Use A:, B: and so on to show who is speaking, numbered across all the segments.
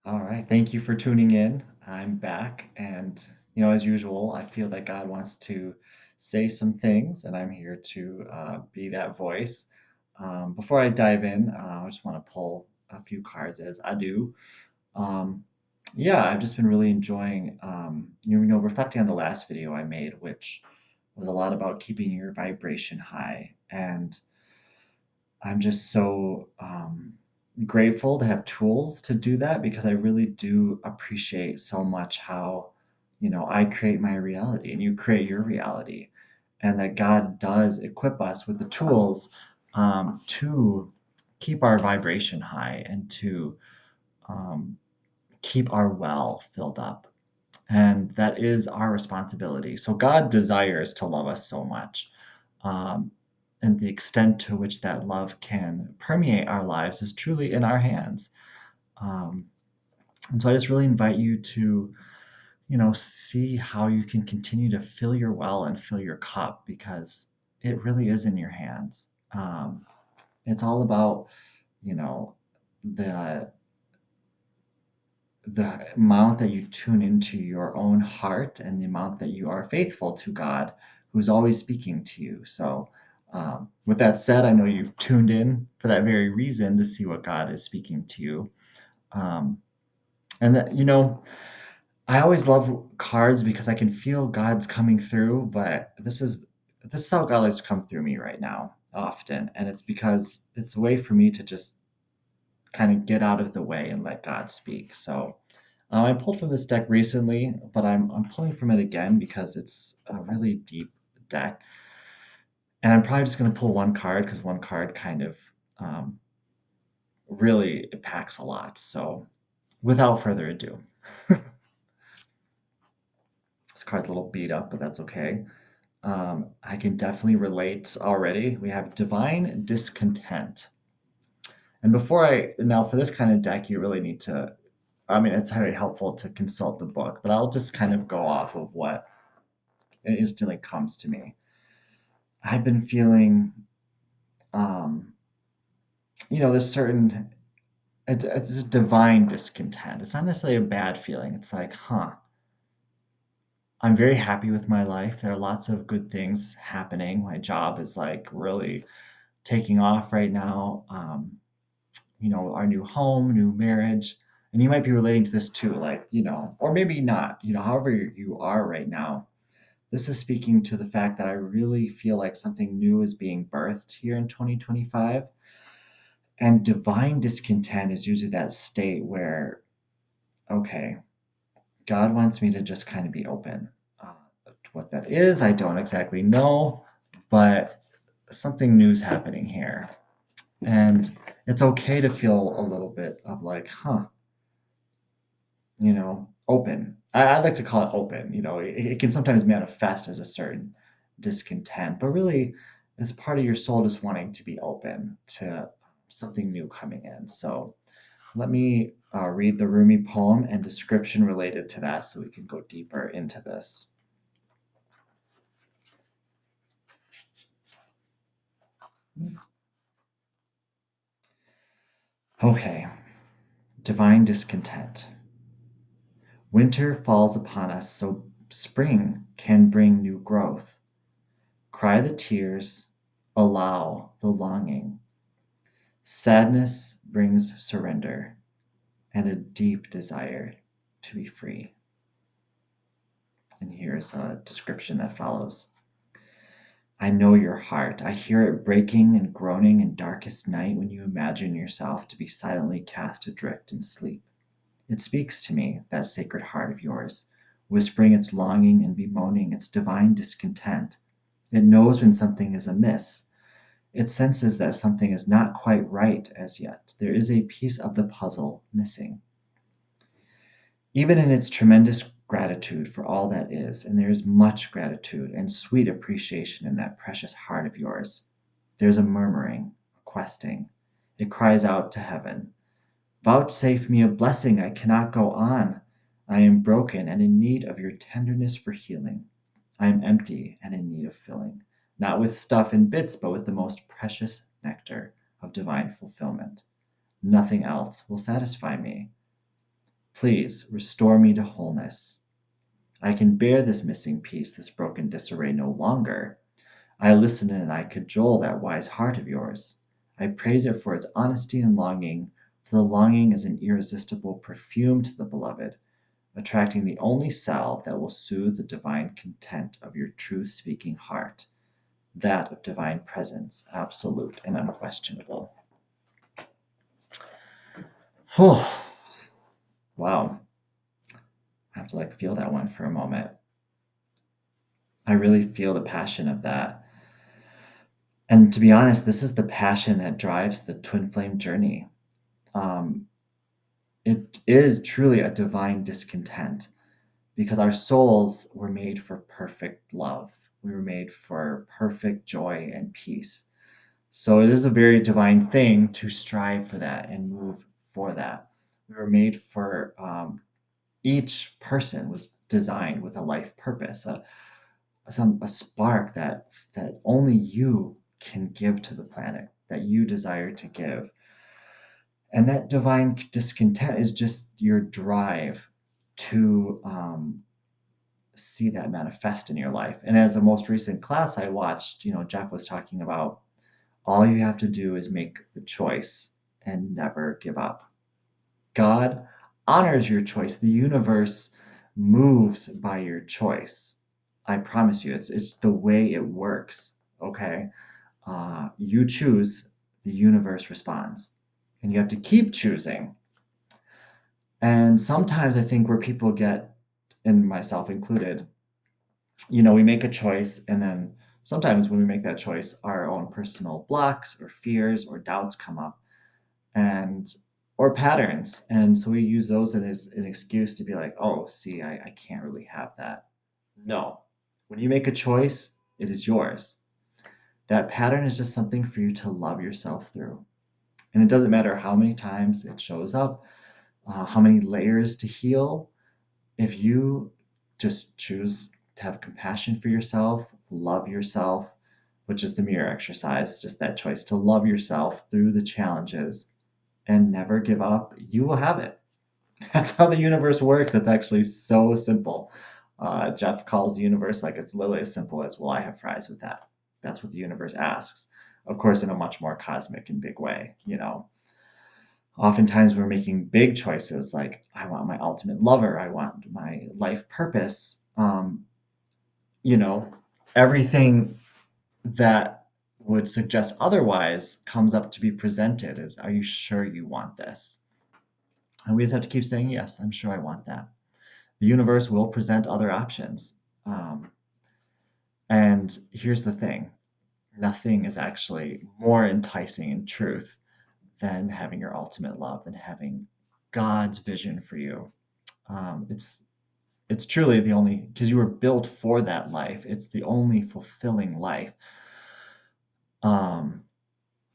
A: All right. Thank you for tuning in. I'm back. And, as usual, I feel that God wants to say some things, and I'm here to be that voice. Before I dive in, I just want to pull a few cards as I do. Um, yeah, I've just been really enjoying, reflecting on the last video I made, which was a lot about keeping your vibration high. And I'm just so grateful to have tools to do that because I really do appreciate so much how, I create my reality and you create your reality, and that God does equip us with the tools to keep our vibration high and to um, keep our well filled up. And that is our responsibility. So God desires to love us so much. Um, and the extent to which that love can permeate our lives is truly in our hands. Um, and so I just really invite you to, see how you can continue to fill your well and fill your cup because it really is in your hands. It's all about, you know, the the amount that you tune into your own heart and the amount that you are faithful to God, who's always speaking to you. So, with that said, I know you've tuned in for that very reason to see what God is speaking to you. Um, and that, I always love cards because I can feel God's coming through, but this is how God likes to come through me right now often. And it's because it's a way for me to just kind of get out of the way and let God speak. So, I pulled from this deck recently, but I'm pulling from it again because it's a really deep deck, and I'm probably just going to pull one card because one card kind of um, really it packs a lot. So, without further ado, this card's a little beat up, but that's okay. I can definitely relate already. We have Divine Discontent. And before I now for this kind of deck, you really need to. I mean, it's very helpful to consult the book, but I'll just kind of go off of what instantly comes to me. I've been feeling, um, this certain, it's a divine discontent. It's not necessarily a bad feeling. It's like, I'm very happy with my life. There are lots of good things happening. My job is like really taking off right now. Our new home, new marriage. And you might be relating to this too, like, or maybe not, however you are right now. This is speaking to the fact that I really feel like something new is being birthed here in 2025. And divine discontent is usually that state where, okay, God wants me to just kind of be open. Uh, what that is, I don't exactly know, but something new's happening here. And it's okay to feel a little bit of like, open. I like to call it open. It can sometimes manifest as a certain discontent, but really it's part of your soul just wanting to be open to something new coming in. So let me read the Rumi poem and description related to that so we can go deeper into this. Okay, divine discontent. Winter falls upon us so spring can bring new growth. Cry the tears, allow the longing. Sadness brings surrender and a deep desire to be free. And here's a description that follows. I know your heart. I hear it breaking and groaning in darkest night when you imagine yourself to be silently cast adrift in sleep. It speaks to me, that sacred heart of yours, whispering its longing and bemoaning its divine discontent. It knows when something is amiss. It senses that something is not quite right as yet. There is a piece of the puzzle missing. Even in its tremendous gratitude for all that is, and there is much gratitude and sweet appreciation in that precious heart of yours, there's a murmuring, a questing. It cries out to heaven, vouchsafe me a blessing, I cannot go on. I am broken and in need of your tenderness for healing. I am empty and in need of filling, not with stuff and bits, but with the most precious nectar of divine fulfillment. Nothing else will satisfy me. Please restore me to wholeness. I can bear this missing piece, this broken disarray no longer. I listen and I cajole that wise heart of yours. I praise it for its honesty and longing, for the longing is an irresistible perfume to the beloved, attracting the only salve that will soothe the divine content of your truth speaking heart, that of divine presence, absolute and unquestionable. Whew. Wow. I have to feel that one for a moment. I really feel the passion of that. And to be honest, this is the passion that drives the twin flame journey. Um, it is truly a divine discontent because our souls were made for perfect love. We were made for perfect joy and peace. So it is a very divine thing to strive for that and move for that. We were made for each person was designed with a life purpose, a spark that only you can give to the planet, that you desire to give. And that divine discontent is just your drive to see that manifest in your life. And as a most recent class I watched, Jeff was talking about all you have to do is make the choice and never give up. God honors your choice. The universe moves by your choice. I promise you, it's the way it works. Okay, you choose, the universe responds, and you have to keep choosing. And sometimes I think where people get, and myself included, we make a choice, and then sometimes when we make that choice, our own personal blocks or fears or doubts come up, and or patterns, and so we use those as an excuse to be like, oh, see, I can't really have that. No, when you make a choice, it is yours. That pattern is just something for you to love yourself through, and it doesn't matter how many times it shows up, how many layers to heal. If you just choose to have compassion for yourself, love yourself, which is the mirror exercise, just that choice to love yourself through the challenges and never give up, you will have it. That's how the universe works. It's actually so simple. Jeff calls the universe like it's literally as simple as, well, I have fries with that. That's what the universe asks. Of course, in a much more cosmic and big way, Oftentimes we're making big choices like, I want my ultimate lover, I want my life purpose. You know, Everything that would suggest otherwise comes up to be presented as, are you sure you want this? And we just have to keep saying, yes, I'm sure I want that. The universe will present other options. Um, and here's the thing, nothing is actually more enticing in truth than having your ultimate love, than having God's vision for you. It's truly the only, because you were built for that life. It's the only fulfilling life. Um,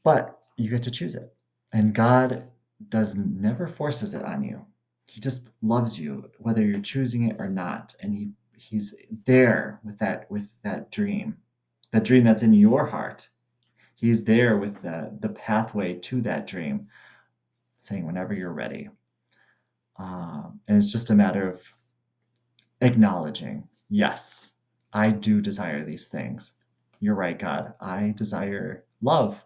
A: but you get to choose it, and God does never forces it on you. He just loves you whether you're choosing it or not, and he's there with that dream, that dream that's in your heart. He's there with the pathway to that dream, saying whenever you're ready. And it's just a matter of acknowledging, yes, I do desire these things. You're right, God. I desire love.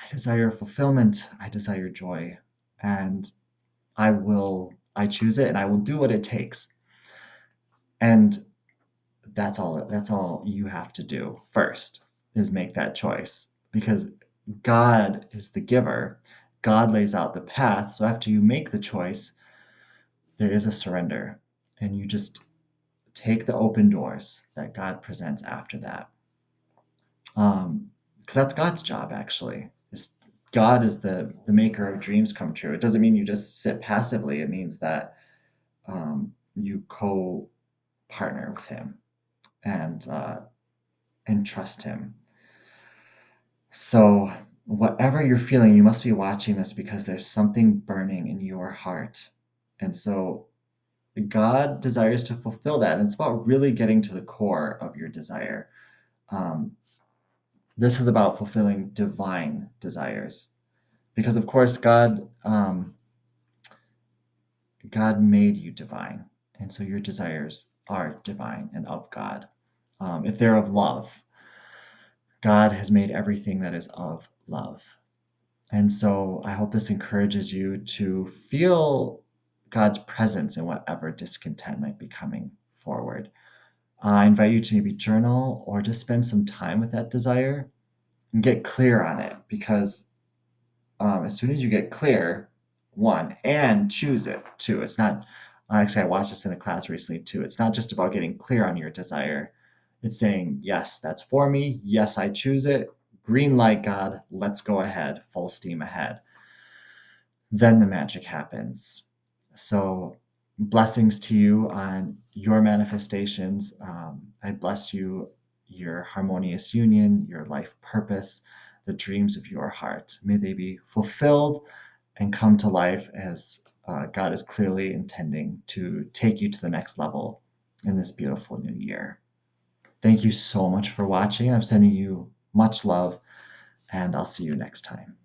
A: I desire fulfillment. I desire joy. And I choose it and I will do what it takes. And that's all you have to do first, is make that choice, because God is the giver. God lays out the path. So after you make the choice, there is a surrender, and you just take the open doors that God presents after that. Because that's God's job, actually. God is the maker of dreams come true. It doesn't mean you just sit passively. It means that you co-partner with Him and trust Him. So whatever you're feeling, you must be watching this because there's something burning in your heart, and so God desires to fulfill that. And it's about really getting to the core of your desire. Um, this is about fulfilling divine desires, because of course God God made you divine. And so your desires are divine and of God. If they're of love, God has made everything that is of love. And so I hope this encourages you to feel God's presence in whatever discontent might be coming forward. I invite you to maybe journal or just spend some time with that desire and get clear on it, because as soon as you get clear, one, and choose it too. It's not, actually, I watched this in a class recently too. It's not just about getting clear on your desire. It's saying, yes, that's for me. Yes, I choose it. Green light, God, let's go ahead, full steam ahead. Then the magic happens. So, blessings to you on your manifestations. I bless you, your harmonious union, your life purpose, the dreams of your heart. May they be fulfilled and come to life as God is clearly intending to take you to the next level in this beautiful new year. Thank you so much for watching. I'm sending you much love, and I'll see you next time.